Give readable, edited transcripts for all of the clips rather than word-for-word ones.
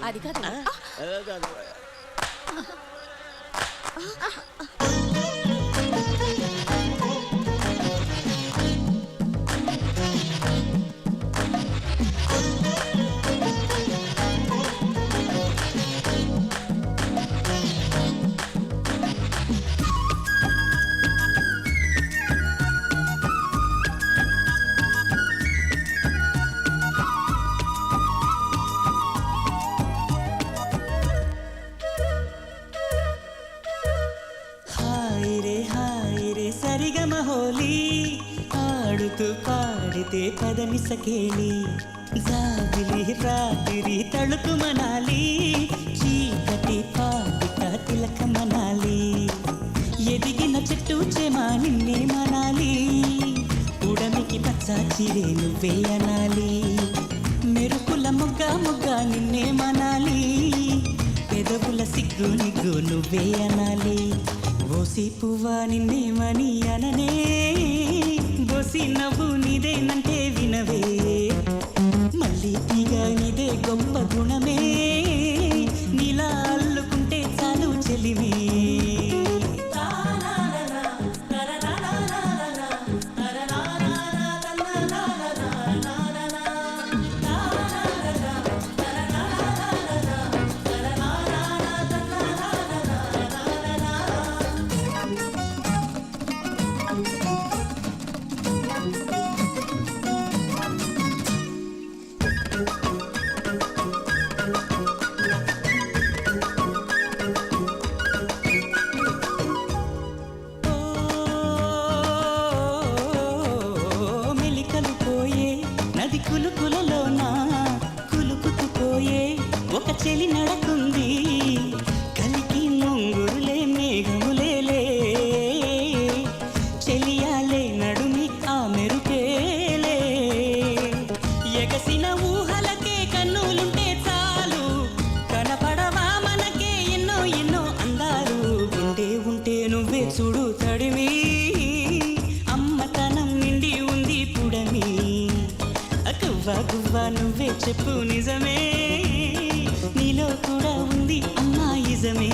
అది కాదు. సరిగమహోలీ ఆడుతూ పాడితే పదని సకేలి జాబిలి రాత్రి తళుకు మనాలి చీకటి పాటిక తిలక మనాలి ఎదిగిన చెట్టు చేమా నిన్నే మనాలి ఉడమికి పచ్చాచిరే నువ్వే అనాలి మెరుపుల మొగ్గ మొగ్గ నిన్నే మనాలి పెదవుల సిగ్గు నిగ్గు నువ్వే అనాలి బోసి పువ్వా నిన్నేమని అననే బోసి నవ్వు నీదేనంటే వినవే మళ్ళీ తీగ నీదే గొప్ప గుణమే నీలా అల్లుకుంటే చాలు చెలిమే కులుకులలోనా కులుకుతుపోయే ఒక చెలి నడకుంది కలికి ముంగురులే మేఘములేలే చెలియాలే నడుమి ఆ మెరుపేలే ఎగసిన ఊహలకే కన్నులుంటే చాలు కనపడవా మనకే ఎన్నో ఎన్నో అందాలు ఉంటే ఉంటే నువ్వే చూడు తడిమి అమ్మతనం నిండి ఉంది పుడమి గువ్వా గువ్వా నువ్వే చెప్పు నిజమే నీలో కూడా ఉంది అమ్మాయిజమే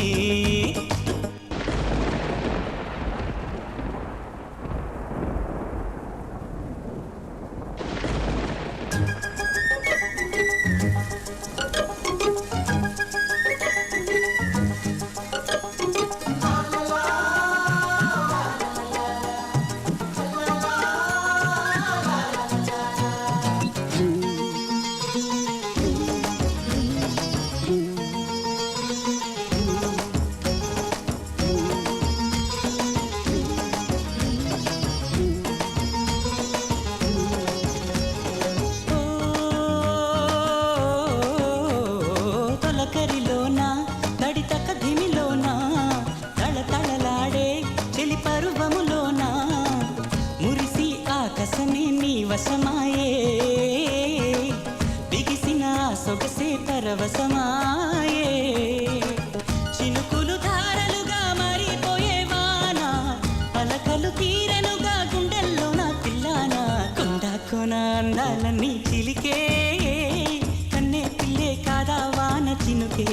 కరిలోనా తడితక ధిమిలోనా తళతళలాడే చెలి పరువములోనా మురిసి ఆకాశమే నీ వశమాయే బిగిసిన సొగసే పరవశమాయే చినుకులు ధారలుగా మారిపోయే వాన పలకలు తీరనుగా గుండెల్లోన పిల్లానా కొండ కొన అందాలన్నీ చిలికే కన్నే పిల్లే కాదా వాన చినుకే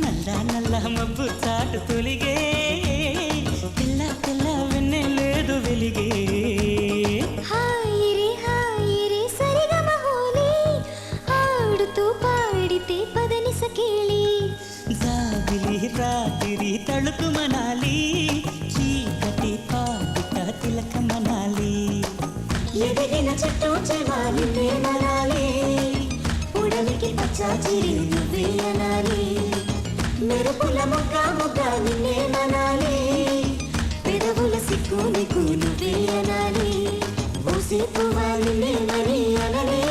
నల్ల నల్ల మబ్బు చాటు తొలిగే పిల్ల పిల్ల వెన్నె లేదు వెలిగే హాయిరే సరిగమహోలీ ఆడుతూ పాడితే పదని సకేలి జాబిలి రాత్రి తళుకు మనాలి చీకటి పాటిక తిలక మనాలి ఎదిగిన చెట్టు చేమా నిన్నే మనాలి ఉడమికి పచ్చాచిరి నువ్వే అనాలి మెరుపుల మొగ్గ మొగ్గ నిన్నే మనాలి పెదవుల సిగ్గు నీకు నువ్వే అనాలి బోసి పువ్వా నిన్నే మని అనలే